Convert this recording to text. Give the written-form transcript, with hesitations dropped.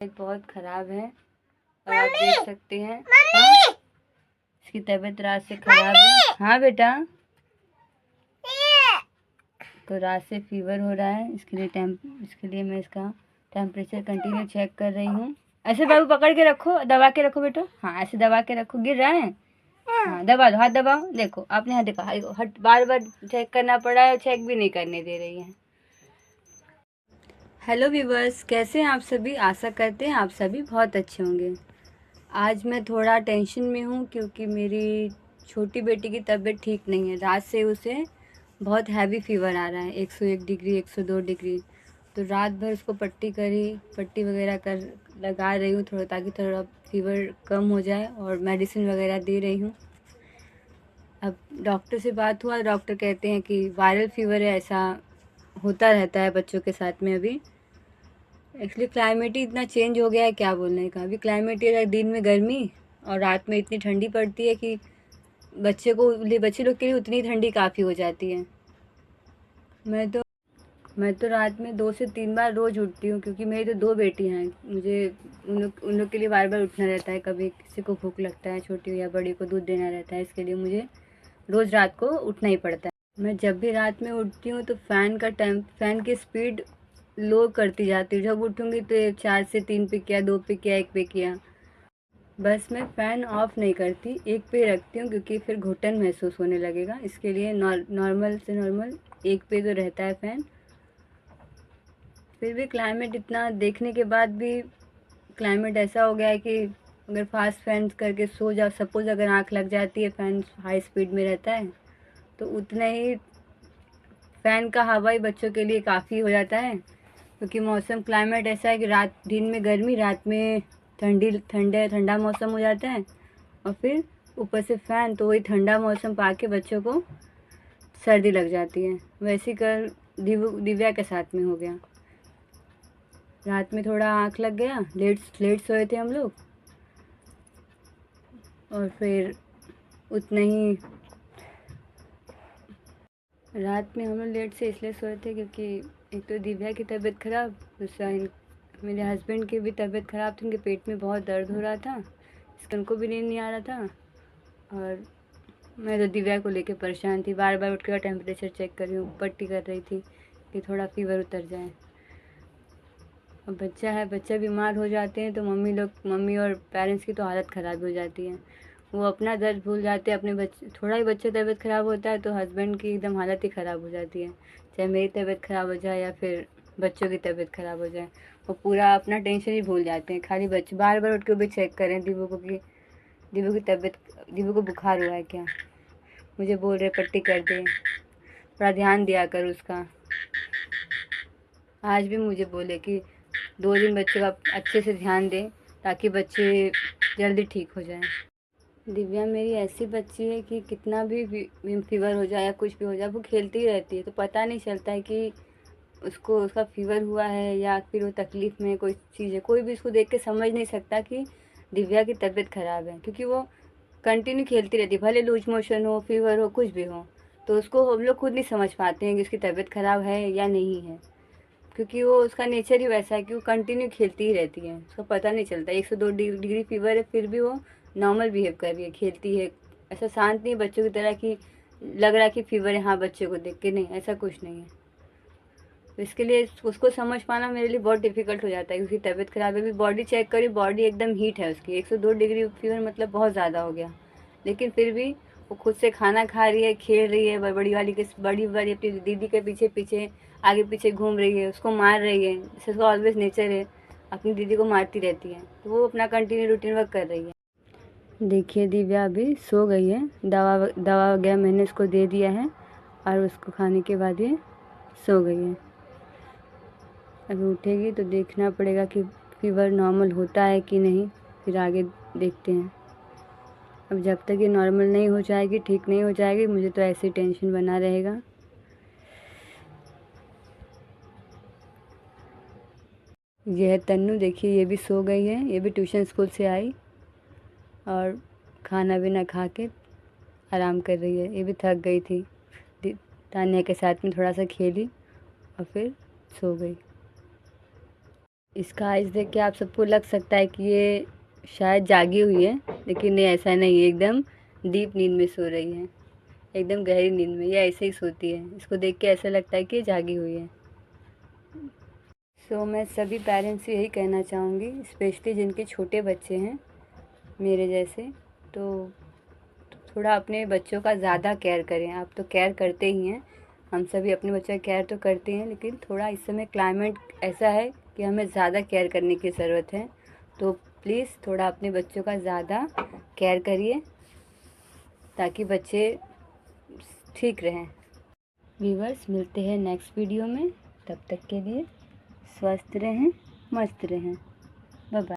बहुत ख़राब है और आप देख सकते हैं। हाँ? इसकी तबीयत रात से ख़राब है। हाँ बेटा, तो रात से फीवर हो रहा है। इसके लिए मैं इसका टेम्परेचर कंटिन्यू चेक कर रही हूँ। ऐसे बाबू पकड़ के रखो, दबा के रखो बेटा। हाँ ऐसे दबा के रखो, गिर रहा है। हाँ दबा दो, हाथ दबाओ। देखो आपने हाथ देखा, हट बार बार चेक करना पड़ा है, चेक भी नहीं करने दे रही है। हेलो व्यूवर्स, कैसे हैं आप सभी? आशा करते हैं आप सभी बहुत अच्छे होंगे। आज मैं थोड़ा टेंशन में हूँ क्योंकि मेरी छोटी बेटी की तबीयत ठीक नहीं है। रात से उसे बहुत हैवी फीवर आ रहा है, 101 डिग्री 102 डिग्री। तो रात भर उसको पट्टी वगैरह कर लगा रही हूँ थोड़ा, ताकि थोड़ा फीवर कम हो जाए, और मेडिसिन वगैरह दे रही हूँ। अब डॉक्टर से बात हुआ, डॉक्टर कहते हैं कि वायरल फीवर है, ऐसा होता रहता है बच्चों के साथ में। अभी एक्चुअली क्लाइमेट ही इतना चेंज हो गया है, क्या बोलने का। अभी क्लाइमेट ही दिन में गर्मी और रात में इतनी ठंडी पड़ती है कि बच्चे लोग के लिए उतनी ठंडी काफ़ी हो जाती है। मैं तो रात में 2 से 3 बार रोज़ उठती हूँ, क्योंकि मेरी तो 2 बेटी हैं। मुझे उन लोग के लिए बार बार उठना रहता है। कभी किसी को भूख लगता है, छोटी या बड़ी को दूध देना रहता है, इसके लिए मुझे रोज़ रात को उठना ही पड़ता है। मैं जब भी रात में उठती हूँ तो फ़ैन की स्पीड लो करती जाती हूँ। जब उठूँगी तो 4 से 3 पे किया, 2 पे किया, 1 पे किया। बस मैं फ़ैन ऑफ़ नहीं करती, 1 पे रखती हूँ, क्योंकि फिर घुटन महसूस होने लगेगा। इसके लिए नॉर्मल से नॉर्मल 1 पे तो रहता है फ़ैन। फिर भी क्लाइमेट इतना देखने के बाद भी क्लाइमेट ऐसा हो गया है कि अगर फास्ट फैन करके सो जाओ, सपोज़ अगर आँख लग जाती है, फ़ैन हाई स्पीड में रहता है, तो उतना ही फ़ैन का हवा ही बच्चों के लिए काफ़ी हो जाता है। क्योंकि मौसम क्लाइमेट ऐसा है कि दिन में गर्मी, रात में ठंडा मौसम हो जाता है, और फिर ऊपर से फ़ैन, तो वही ठंडा मौसम पाके बच्चों को सर्दी लग जाती है। वैसे कल दिव्या के साथ में हो गया। रात में थोड़ा आँख लग गया, लेट सोए थे हम लोग, और फिर उतना ही रात में हम लोग लेट से इसलिए सोए थे क्योंकि एक तो दिव्या की तबीयत ख़राब, दूसरा मेरे हस्बैंड की भी तबीयत ख़राब थी। उनके पेट में बहुत दर्द हो रहा था, इसलिए उनको भी नींद नहीं आ रहा था। और मैं तो दिव्या को लेके परेशान थी, बार बार उठ कर टेम्परेचर चेक कर रही हूँ, पट्टी कर रही थी कि थोड़ा फीवर उतर जाए। अब बच्चा बीमार हो जाते हैं तो मम्मी और पेरेंट्स की तो हालत ख़राब हो जाती है। वो अपना दर्द भूल जाते हैं, अपने बच्चे, थोड़ा ही बच्चे तबीयत ख़राब होता है तो हस्बैंड की एकदम हालत ही ख़राब हो जाती है। चाहे मेरी तबीयत ख़राब हो जाए या फिर बच्चों की तबीयत ख़राब हो जाए, वो पूरा अपना टेंशन ही भूल जाते हैं। खाली बच्चे बार बार उठ के भी चेक करें दिव्या को बुखार हुआ है क्या, मुझे बोल रहे पट्टी कर दे, थोड़ा ध्यान दिया कर उसका। आज भी मुझे बोले कि 2 दिन बच्चे का अच्छे से ध्यान दें, ताकि बच्चे जल्दी ठीक हो जाएं। दिव्या मेरी ऐसी बच्ची है कि कितना भी फीवर हो जाए या कुछ भी हो जाए, वो खेलती ही रहती है। तो पता नहीं चलता है कि उसका फीवर हुआ है या फिर वो तकलीफ़ में कोई चीज़ है। कोई भी उसको देख के समझ नहीं सकता कि दिव्या की तबीयत ख़राब है, क्योंकि वो कंटिन्यू खेलती रहती है, भले लूज मोशन हो, फीवर हो, कुछ भी हो। तो उसको हम लोग खुद नहीं समझ पाते हैं कि उसकी तबीयत ख़राब है या नहीं है, क्योंकि वो उसका नेचर ही वैसा है कि वो कंटिन्यू खेलती ही रहती है। उसको पता नहीं चलता 102 डिग्री फीवर है, फिर भी वो नॉर्मल बिहेव कर रही है, खेलती है। ऐसा शांत नहीं बच्चों की तरह कि लग रहा है कि फीवर है, हाँ बच्चे को देख के, नहीं, ऐसा कुछ नहीं है। तो इसके लिए उसको समझ पाना मेरे लिए बहुत डिफ़िकल्ट हो जाता है। उसकी तबीयत ख़राब है, अभी बॉडी चेक करी, बॉडी एकदम हीट है उसकी, 102 डिग्री फीवर मतलब बहुत ज़्यादा हो गया। लेकिन फिर भी वो खुद से खाना खा रही है, खेल रही है, बड़ी वाली अपनी दीदी के पीछे पीछे आगे पीछे घूम रही है, उसको मार रही है, जैसे उसका ऑलवेज नेचर है, अपनी दीदी को मारती रहती है। तो वो अपना कंटिन्यू रूटीन वर्क कर रही है। देखिए दिव्या अभी सो गई है, दवा वगैरह मैंने उसको दे दिया है, और उसको खाने के बाद ये सो गई है। अभी उठेगी तो देखना पड़ेगा कि फीवर नॉर्मल होता है कि नहीं, फिर आगे देखते हैं। अब जब तक ये नॉर्मल नहीं हो जाएगी, ठीक नहीं हो जाएगी, मुझे तो ऐसे ही टेंशन बना रहेगा। ये है तन्नू, देखिए ये भी सो गई है, ये भी ट्यूशन स्कूल से आई और खाना भी खा के आराम कर रही है। ये भी थक गई थी, तान्या के साथ में थोड़ा सा खेली और फिर सो गई। इसका आइज़ देख के आप सबको लग सकता है कि ये शायद जागी हुई है, लेकिन ये ऐसा नहीं है। एकदम डीप नींद में सो रही है, एकदम गहरी नींद में। ये ऐसे ही सोती है, इसको देख के ऐसा लगता है कि ये जागी हुई है। सो मैं सभी पेरेंट्स से यही कहना चाहूँगी, स्पेशली जिनके छोटे बच्चे हैं मेरे जैसे, तो थोड़ा अपने बच्चों का ज़्यादा केयर करें। आप तो केयर करते ही हैं, हम सभी अपने बच्चों का केयर तो करते हैं, लेकिन थोड़ा इस समय क्लाइमेट ऐसा है कि हमें ज़्यादा केयर करने की ज़रूरत है। तो प्लीज़ थोड़ा अपने बच्चों का ज़्यादा केयर करिए ताकि बच्चे ठीक रहें। व्यूअर्स, मिलते हैं नेक्स्ट वीडियो में। तब तक के लिए स्वस्थ रहें, मस्त रहें। Bye bye.